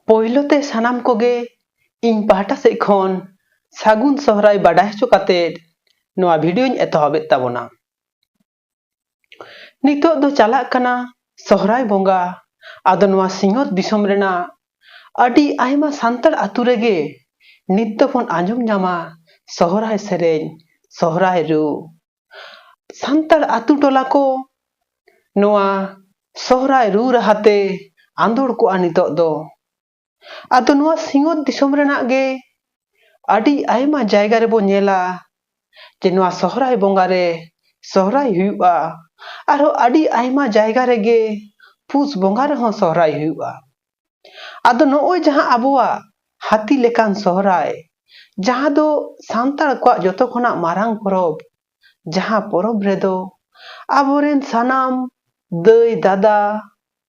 पोइलोते सानाम कोगे इन पाहटा से खन सागुन सोहराय बाडाय हचो काते नोआ भिडियो एतहबेद ताबोना। नितो दो चालाक कना सोहराय बोंगा आदो नोआ सिंहत दिसोम रेना अडी आयमा सांतार आतु रेगे नित दो बन आंजम ᱧᱟᱢᱟ सोहराय सेरेñ सोहराय रू। सांतार आतु टोला को नोआ सोहराय रू राहाते आंदोड़ को नितो दो। आदो नोआ सिंहत दिसोम रेना गे अडी आयमा जायगा रे बो नेला जे नोआ सोहराय बोंगा रे सोहराय हुयुआ आरो अडी आयमा जायगा रेगे पुस बोंगा रे हों सोहराय हुयुआ। आदो नोय जहां आबोआ हाथी लेकान सोहराय जहां दो सांतार को जतो खना मारांग परब जहां परब रेदो आबोरेन सानाम दई दादा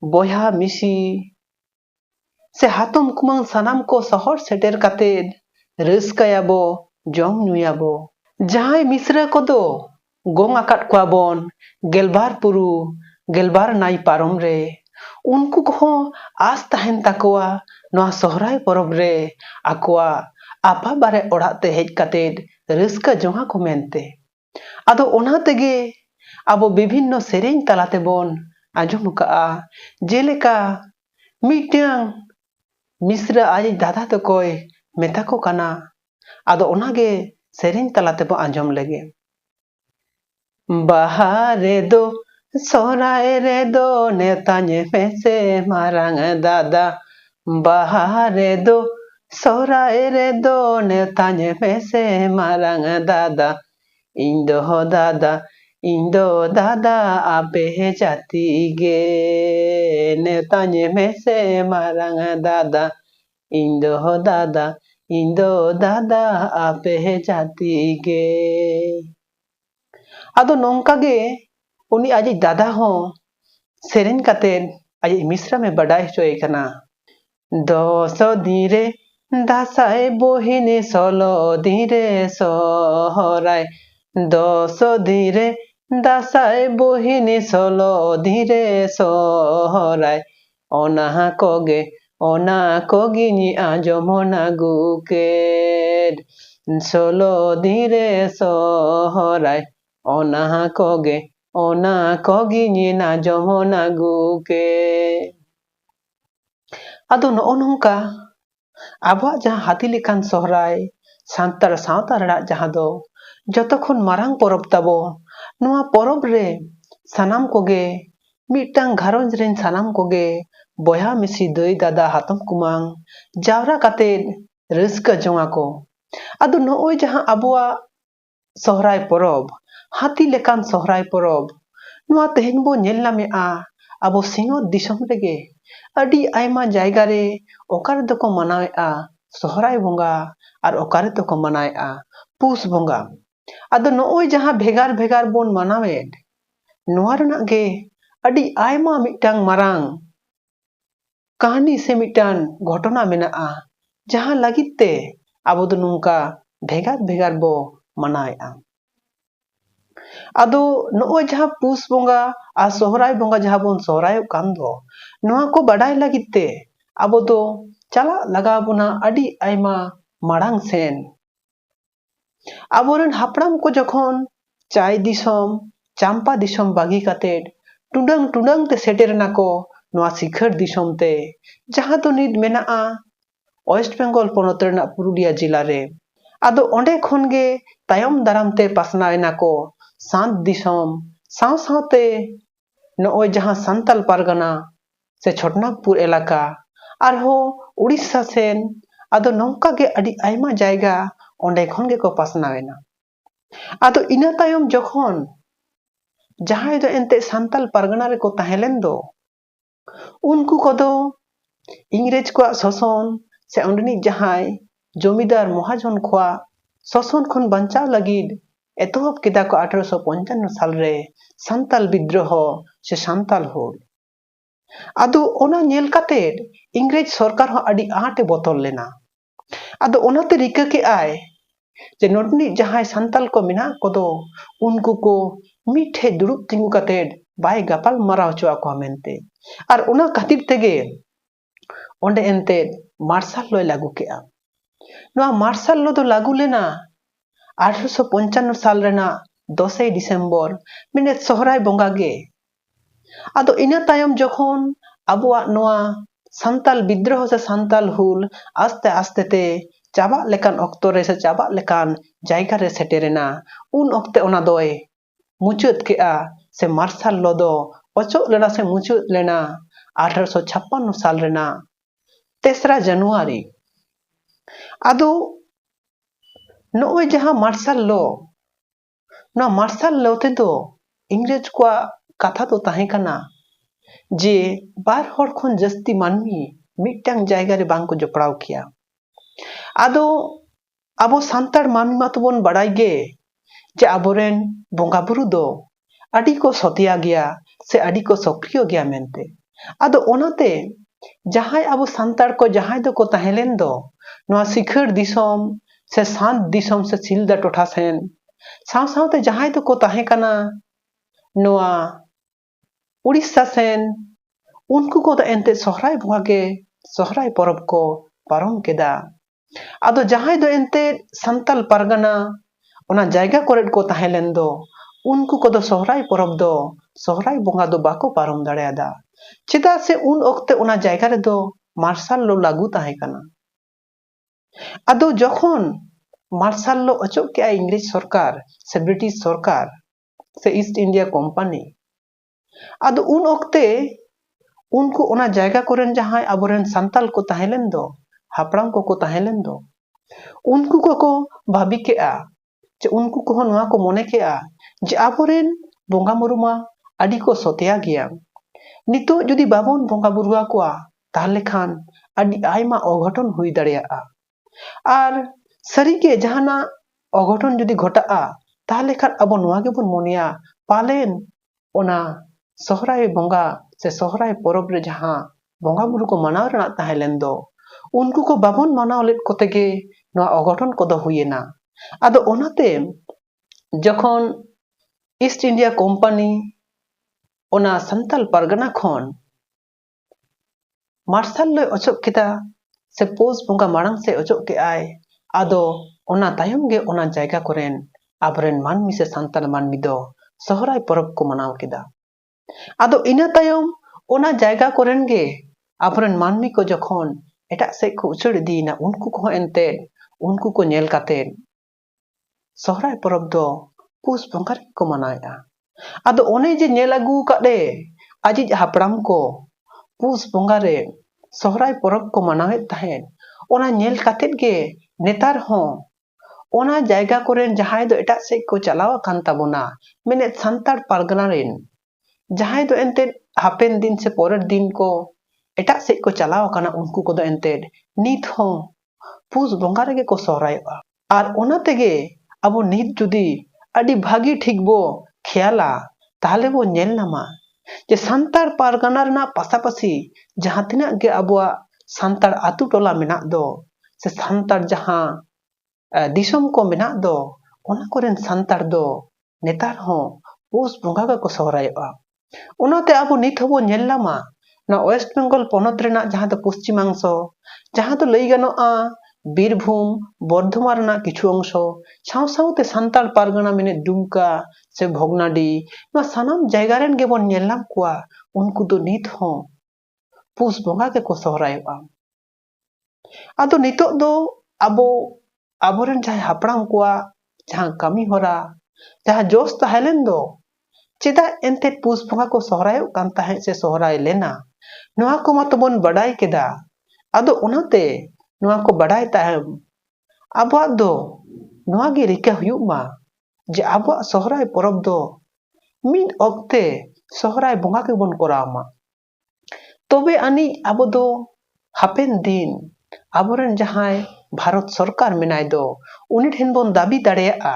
बोया मिसी से हातम कुमांग सानाम को सहर सेटेर कातेद रस्कायाबो जम नुयाबो। जहां मिश्रा को दो गोंग आकाट क्वाबोन गेलबार पुरु गेलबार नाई पारम रे उनको को आस तहन ताकोआ नोआ सोहराय परब रे आकोआ आपा बारे ओड़ाते हेज कातेद रस्का जोहा को मेनते। आदो ओना तेगे आबो विभिन्न सेरेñ तालाते बोन आंजम काआ जेलेका मिटांग मिश्रा आज दादा तो कोई मेता को काना आदो ओनागे सेरेñ तालाते बो आंजम लेगे। बाहरे दो सोहराय रे दो नेताñe पेसे मारांग दादा बाहरे दो सोहराय रे दो नेताñe पेसे मारांग दादा इंदो दादा आपे जाती गे नेताñe पेसे मारांग दादा इंदो दादा आपे जाती गे। आदो नोंका गे उनी आज दादा हो सेरेñ कातेन आज मिश्रा में बडाय चोय कना। दसो धीरे दासाय बोहिने सोलो धीरे सोहराय दसो धीरे दासाय बोहिने सोलो धीरे सोहराय ओना कोगिनी आंजमना गुकेद सोलो धीरे सोहराय ओना कोगिनी आंजमना गुके। आदो नो नोंका आबो जहां हाथी लेकान सोहराय सांतार सावता रड़ा जहां दो जतखन मारांग परब ताबो नोआ परब रे सानाम कोगे मिटांग घारोंज रेन सानाम कोगे बोया मिसी दई दादा हातम कुमांग जावरा कातेद रस्का जोंगा को। आदो नोय जहां आबोआ सोहराय परब हाथी लेकान सोहराय परब नोआ तेहेन बो नेल नामेआ आबो सिंहत दिसोम रेगे अडी आयमा जायगा रे ओकारे दको मनावेआ सोहराय बोंगा आर ओकारे दको मनावेआ पुस बोंगा। आदो नोय जहां भेगार भेगार बोन मनावेद नोआ रना गे अडी आयमा मिटांग मारांग कहानी से मिटान घटना मेनाआ जहां लगित ते आबो दो नुंका भेगार भेगार बो मनावेआ। आदो नोय जहां पुस बोंगा आ सोहराय बोंगा जहां बोन सोहराय कान दो नोआ को बडाय लगित ते आबो दो चला लगा बोना अडी आयमा मारांग सेन आबोरेन हापड़ाम को जखन चाय दिसोम चांपा दिसोम बागी कातेड टुडंग टुडंग ते सेटेरना को नोआ सिखर दिसोम ते जहां तो नित मेनाआ वेस्ट बेंगल पोनोत रेना पुरुलिया जिला रे। आदो ओंडे खन गे तायम दाराम ते पासनावेना को सांत दिसोम साव सावते नोय जहां सांताल पारगना से छोटनागपुर एलाका आरहो उड़ीसा सेन आदो नौका गे अडी आयमा जायगा ओंडे खन गे को पासनावेना। आदो इना तायम जखन जहां दो एंते सांताल पारगना रे को ताहेलेन दो उनको कोदो इंग्रेज को शोषण से ओंडनी जहां जमीदार महाजन खोआ शोषण खन बंचाव लगिद एतोहब केदा को 1855 साल रे सांताल विद्रोह से सांताल होल। आदो ओना नेल कातेड इंग्रेज सरकार हो अडी आटे बोतल लेना। आदो ओनाते रिका के आय जे नोटनी जहां सांताल को मेना कोदो उनको को मिठे दुड़ुब तिंगु कातेड बाय गापाल माराव चोआ को मेनते आर ओना खातिर तेगे onde ente martial law lagu ke'a. Noa martial law do lagu lena 1855 साल रेना 10 डिसेम्बर मिने सोहराय बोंगा गे। आदो इना तायम जखन अबुआ नोआ सान्ताल विद्रोह से सान्ताल हुल आस्ते आस्ते ते चाबा लेकान ऑक्तो रे से चाबा लेकान जायगा रे सेटेरेना उन ऑक्ते ओना दोय मुचुत केआ से मार्शल लॉ दो ओचो लेना से मुचुत लेना 1856 साल रेना 3 जनवरी। आदो नोय जहां मार्शल लॉ ना मार्शल लॉ ते दो इंग्रेज को कथा तो ताहे कना जे बार हर खन जस्ती मानमी मिटटांग जायगा रे बांग को जपड़ाव किया। आदो अबो सांतार मानमी मातबोन बड़ाई गे जे अबोरेन बोंगा बुरु दो अडी को सतिया गया से अडी को सक्रिय गया मेनते। आदो ओनाते जहां अबो सांतार को जहां दो को ताहेलेन दो नोआ सिखर दिसोम से शांत दिसोम से सिलदा टोठा सेन साव सावते जहां दो को ताहे कना नोआ उड़ीसा सेन उनको को एंते सोहराय बोंगा गे सोहराय परब को पारम केदा। आदो जहां दो एंते संताल परगना ओना जायगा कोरेट को ताहेलेन दो उनको को दो सोहराय परब दो सोहराय बोंगा दो बाको पारम दाड़ेयादा चेदा से उन ओक्ते ओना जायगा रे दो मार्शल लॉ लागू ताहे कना। आदो जखन मार्शल लॉ अचोक के इंग्लिश सरकार से ब्रिटिश सरकार से ईस्ट इंडिया कंपनी आदो उन ओक्ते उनको ओना जायगा कोरेन जहां अबोरेन संताल को ताहेलेन दो हापड़ाम को ताहेलेन दो उनको को भाबी केआ जे उनको को नोआ को मोने केआ जे अबोरेन बोंगा मुरुमा अडी को सतिया गया नितो जुदी बाबोन बोंगा बुरुआ कोआ ताहले खान अडी आयमा अघटन हुई दाड़ेया आर सरीगे जहाना अघटन जुदी घटाआ ताहले खान अबो नोआ गेबोन मोनेया पालेन ओना सोहराय बोंगा से सोहराय परब रे जहां बोंगा बुरु को मनाव रेना ताहेलेन दो उनको को बाबोन मनाव लेट कोते गे नोआ अघटन को दो हुयेना। आदो ओनाते जखन ईस्ट इंडिया कंपनी ओना संताल परगना खन मार्शल लॉ अचोक केदा से पोस बोंगा मांग से अचोक के आय आदो ओना तायम गे ओना जायगा कोरेन आबरेन मानमी से संताल मानमी दो सोहराय परब को मनाव केदा। आदो इना तायम ओना जायगा कोरेन गे आबरेन मानमी को जखन एटा से को उछड़ दीना उनको को एंते उनको को नेल काते सोहराय परब दो पुस बोंगा रे को मनाया। आदो ओने जे नेल आगु काडे आजिज हापड़ाम को पुस बोंगा रे सोहराय परब को मनावे ताहेन ओना नेल काते गे नेतार हो ओना जायगा कोरेन जहां दो एटा से को चलावा कान ताबोना मेने संतार पारगना रेन जहां दो एंते हापेन दिन से पोरेर दिन को एटा से को चलावा काना उनको को दो एंते नित हो पुस बोंगा रे को सोहरायआ आर ओना तेगे अबो नित जुदी अडी भागी ठीक बो ख्याला ताहले बो नेल नामा जे संतार पारगना रना पासापासी जहां तिना गे अबुआ संतार आतु टोला मेना दो से संतार जहां दिसोम को मेना दो ओना कोरेन संतार दो नेतार हो पुस बोंगा को सोहरायआ। ओनाते अबो नित होबो नेल नामा ना वेस्ट बेंगल पनत रेना जहां तो पश्चिमांश जहां तो लई गानोआ बीरभूम बर्धमान रेना किछु अंश साव सावते संताल पारगना मेने दुमका से भोगनाडी ना सानाम जायगा रेन गेबोन नेल नाम कोआ उनको तो नित हो पुस बोंगा के को सोहरायआ। आदो नितो दो अबो आबोरेन जहां हापड़ाम कोआ जहां कमी होरा जहां जोश ताहेलेन दो चेदा एंते पुस बोंगा को सोहराय कान ताहे से सोहराय लेना नोआ को मतबोन बड़ाई केदा। आदो ओनाते नोआ को बड़ाई ताहे आबुआ दो नोआ गे रिका हुयुग मा जे आबुआ सोहराय परब दो मिद ऑक्ते सोहराय बोंगा के बोन कोराव मा तोबे आनी आबो दो हापेन दिन आबोरेन जहां भारत सरकार मेनाय दो उनी ठेन बोन दाबी दाड़ेया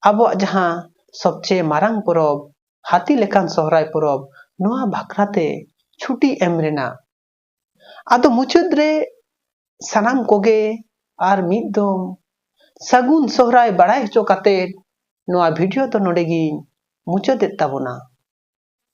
आबो जहां सबचे मारांग परब हाथी लेकान सोहराय परब नोआ भाखराते छुट्टी एम रेना। आदो मुचुद रे सानाम कोगे आर मिद दम सगुन सोहराय बड़ाई हचो काते नोआ वीडियो तो नोडेगी मुचुद ताबोना।